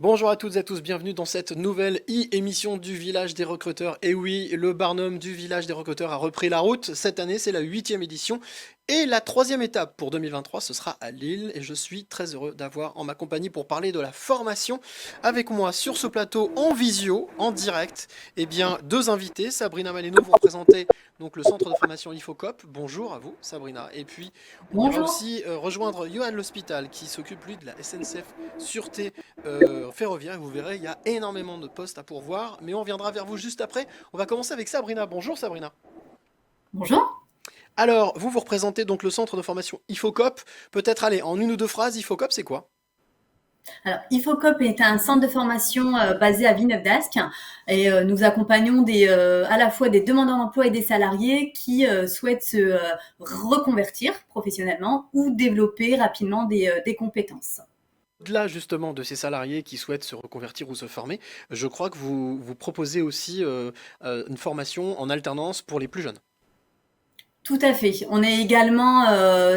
Bonjour à toutes et à tous, bienvenue dans cette nouvelle émission du Village des Recruteurs. Et oui, le Barnum du Village des Recruteurs a repris la route. Cette année, c'est la huitième édition. Et la troisième étape pour 2023, ce sera à Lille. Et je suis très heureux d'avoir en ma compagnie pour parler de la formation avec moi sur ce plateau en visio, en direct, deux invités. Sabrina Maleno, vous représentez donc le centre de formation IFOCOP. Bonjour à vous, Sabrina. Et puis, on ira Bonjour. aussi rejoindre Johan L'Hospital qui s'occupe, lui, de la SNCF Sûreté ferroviaire. Vous verrez, il y a énormément de postes à pourvoir, mais on viendra vers vous juste après. On va commencer avec Sabrina. Bonjour Sabrina. Bonjour. Alors, vous représentez donc le centre de formation IFOCOP. Peut-être, allez, en une ou deux phrases, IFOCOP, c'est quoi? Alors, IFOCOP est un centre de formation basé à Villeneuve-d'Ascq et nous accompagnons à la fois des demandeurs d'emploi et des salariés qui souhaitent se reconvertir professionnellement ou développer rapidement des compétences. Au-delà justement de ces salariés qui souhaitent se reconvertir ou se former, je crois que vous proposez aussi une formation en alternance pour les plus jeunes. Tout à fait. On est également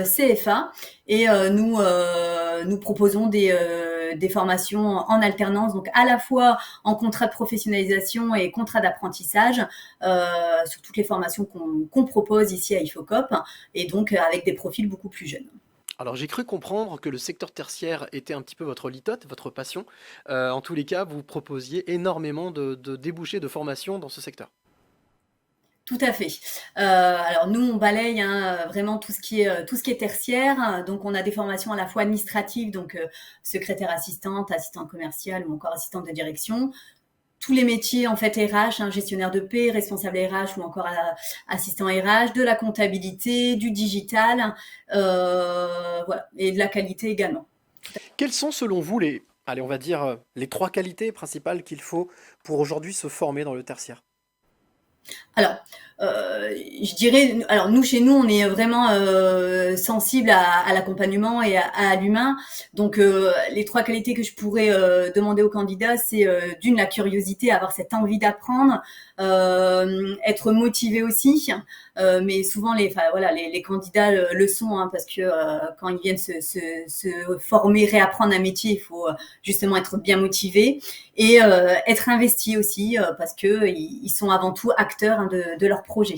CFA et nous proposons des formations en alternance, donc à la fois en contrat de professionnalisation et contrat d'apprentissage sur toutes les formations qu'on propose ici à IFOCOP et donc avec des profils beaucoup plus jeunes. Alors j'ai cru comprendre que le secteur tertiaire était un petit peu votre litote, votre passion. En tous les cas, vous proposiez énormément de débouchés de formation dans ce secteur. Tout à fait. Alors nous, on balaye vraiment tout ce qui est tertiaire. Donc on a des formations à la fois administratives, donc secrétaire assistante, assistante commerciale ou encore assistante de direction. Tous les métiers en fait RH, gestionnaire de paie, responsable RH ou encore assistant RH, de la comptabilité, du digital, voilà, et de la qualité également. Quelles sont selon vous les, allez, on va dire, les trois qualités principales qu'il faut pour aujourd'hui se former dans le tertiaire? Alors, je dirais, alors nous chez nous, on est vraiment sensible à l'accompagnement et à l'humain. Donc, les trois qualités que je pourrais demander aux candidats, c'est d'une la curiosité, avoir cette envie d'apprendre, être motivé aussi. Mais souvent, les candidats le sont parce que quand ils viennent se former, réapprendre un métier, il faut justement être bien motivé et être investi aussi parce que ils sont avant tout acteurs de leur projet.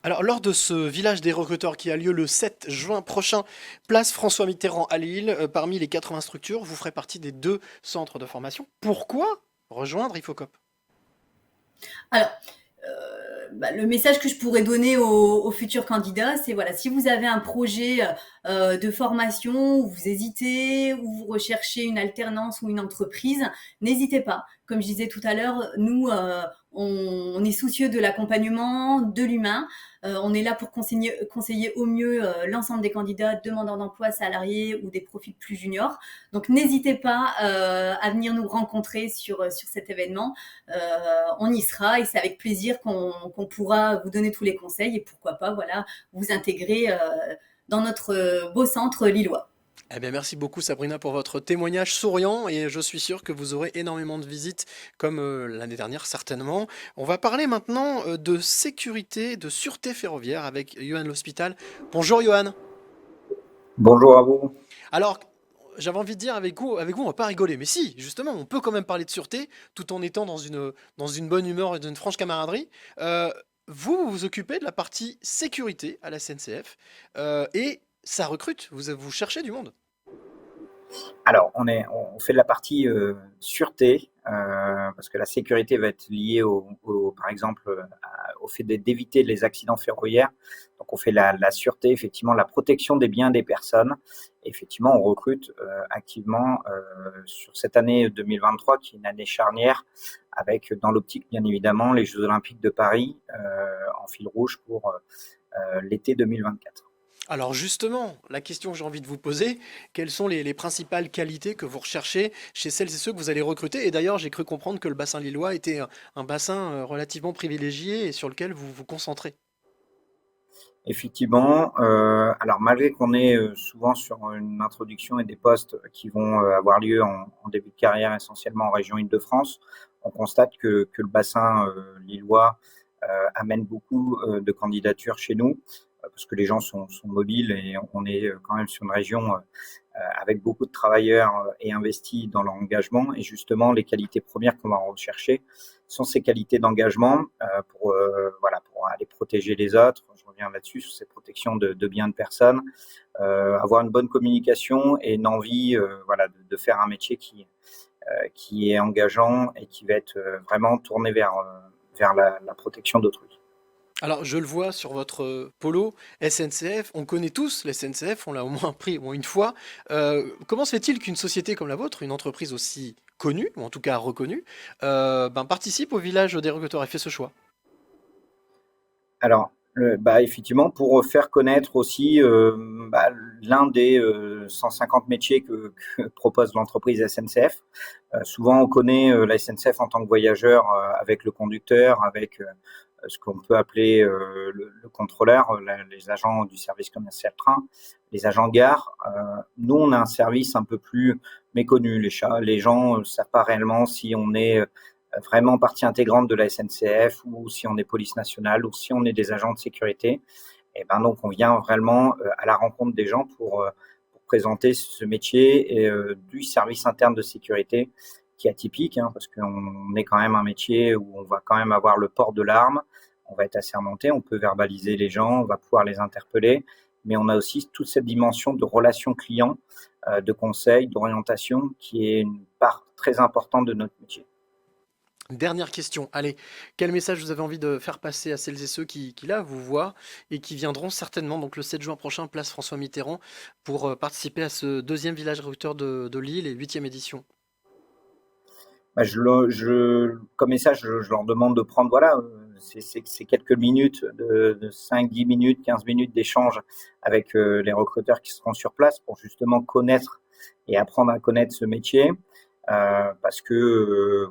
Alors, lors de ce village des recruteurs qui a lieu le 7 juin prochain, place François Mitterrand à Lille, parmi les 80 structures, vous ferez partie des deux centres de formation. Pourquoi rejoindre IFOCOP? Alors, le message que je pourrais donner aux futurs candidats, c'est voilà, si vous avez un projet de formation, où vous hésitez, où vous recherchez une alternance ou une entreprise, n'hésitez pas. Comme je disais tout à l'heure, nous, on est soucieux de l'accompagnement, de l'humain. On est là pour conseiller au mieux l'ensemble des candidats, demandeurs d'emploi, salariés ou des profils plus juniors. Donc, n'hésitez pas à venir nous rencontrer sur cet événement. On y sera et c'est avec plaisir qu'on pourra vous donner tous les conseils et pourquoi pas, voilà, vous intégrer dans notre beau centre lillois. Eh bien, merci beaucoup Sabrina pour votre témoignage souriant et je suis sûr que vous aurez énormément de visites comme l'année dernière certainement. On va parler maintenant de sécurité, de sûreté ferroviaire avec Johan L'Hospital. Bonjour Johan. Bonjour à vous. Alors, j'avais envie de dire avec vous, on va pas rigoler, mais si, justement, on peut quand même parler de sûreté tout en étant dans une bonne humeur et d'une franche camaraderie. Euh, vous vous occupez de la partie sécurité à la SNCF et ça recrute, vous cherchez du monde. Alors, on fait de la partie sûreté, parce que la sécurité va être liée par exemple, au fait d'éviter les accidents ferroviaires. Donc, on fait la sûreté, effectivement, la protection des biens des personnes. Et effectivement, on recrute activement sur cette année 2023, qui est une année charnière, avec dans l'optique, bien évidemment, les Jeux Olympiques de Paris en fil rouge pour l'été 2024. Alors justement, la question que j'ai envie de vous poser, quelles sont les principales qualités que vous recherchez chez celles et ceux que vous allez recruter? Et d'ailleurs, j'ai cru comprendre que le bassin lillois était un bassin relativement privilégié et sur lequel vous vous concentrez. Effectivement, alors malgré qu'on est souvent sur une introduction et des postes qui vont avoir lieu en début de carrière essentiellement en région Île-de-France, on constate que le bassin lillois amène beaucoup de candidatures chez nous parce que les gens sont mobiles et on est quand même sur une région avec beaucoup de travailleurs et investis dans leur engagement. Et justement, les qualités premières qu'on va rechercher sont ces qualités d'engagement pour aller protéger les autres. Je reviens là-dessus sur ces protections de biens de personnes, avoir une bonne communication et une envie de faire un métier qui est engageant et qui va être vraiment tourné vers la protection d'autrui. Alors, je le vois sur votre polo SNCF. On connaît tous la SNCF, on l'a au moins pris au moins une fois. Comment se fait-il qu'une société comme la vôtre, une entreprise aussi connue, ou en tout cas reconnue, participe au village des recruteurs et fait ce choix? Alors, effectivement, pour faire connaître aussi l'un des 150 métiers que propose l'entreprise SNCF. Souvent, on connaît la SNCF en tant que voyageur avec le conducteur, avec ce qu'on peut appeler le contrôleur, les agents du service commercial train, les agents de gare. Nous, on a un service un peu plus méconnu. Les gens ne savent pas réellement si on est vraiment partie intégrante de la SNCF ou si on est police nationale ou si on est des agents de sécurité. Et ben donc on vient vraiment à la rencontre des gens pour présenter ce métier et du service interne de sécurité qui est atypique parce qu'on est quand même un métier où on va quand même avoir le port de l'arme, on va être assermenté, on peut verbaliser les gens, on va pouvoir les interpeller, mais on a aussi toute cette dimension de relation client, de conseil, d'orientation qui est une part très importante de notre métier. Dernière question. Allez, quel message vous avez envie de faire passer à celles et ceux qui là vous voient et qui viendront certainement donc le 7 juin prochain, place François Mitterrand, pour participer à ce deuxième village recruteur de Lille et 8e édition? Comme message, je leur demande de prendre c'est quelques minutes, de 5, 10 minutes, 15 minutes d'échange avec les recruteurs qui seront sur place pour justement connaître et apprendre à connaître ce métier. Parce que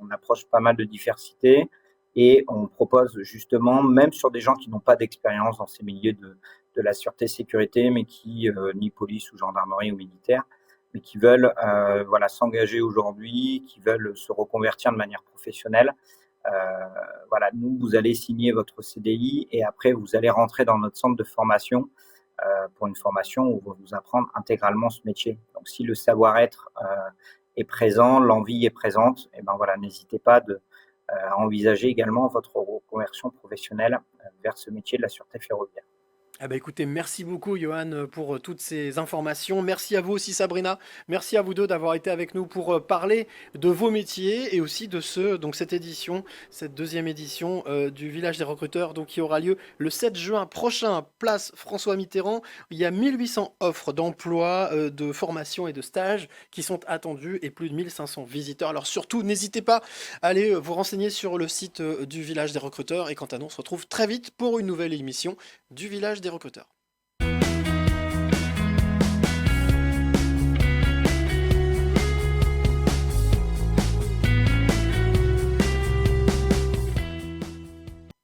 on approche pas mal de diversité et on propose justement, même sur des gens qui n'ont pas d'expérience dans ces milieux de la sûreté sécurité, mais qui ni police ou gendarmerie ou militaire, mais qui veulent s'engager aujourd'hui, qui veulent se reconvertir de manière professionnelle. Nous, vous allez signer votre CDI et après vous allez rentrer dans notre centre de formation pour une formation où on va vous apprendre intégralement ce métier. Donc si le savoir-être est présent, l'envie est présente, et n'hésitez pas à envisager également votre reconversion professionnelle vers ce métier de la sûreté ferroviaire. Ah bah écoutez, merci beaucoup Johan pour toutes ces informations. Merci à vous aussi Sabrina. Merci à vous deux d'avoir été avec nous pour parler de vos métiers et aussi de cette édition, cette deuxième édition du Village des recruteurs qui aura lieu le 7 juin prochain, place François Mitterrand. Il y a 1800 offres d'emploi, de formation et de stages qui sont attendues et plus de 1500 visiteurs. Alors surtout, n'hésitez pas à aller vous renseigner sur le site du Village des recruteurs et quant à nous, on se retrouve très vite pour une nouvelle émission du Village des recruteurs.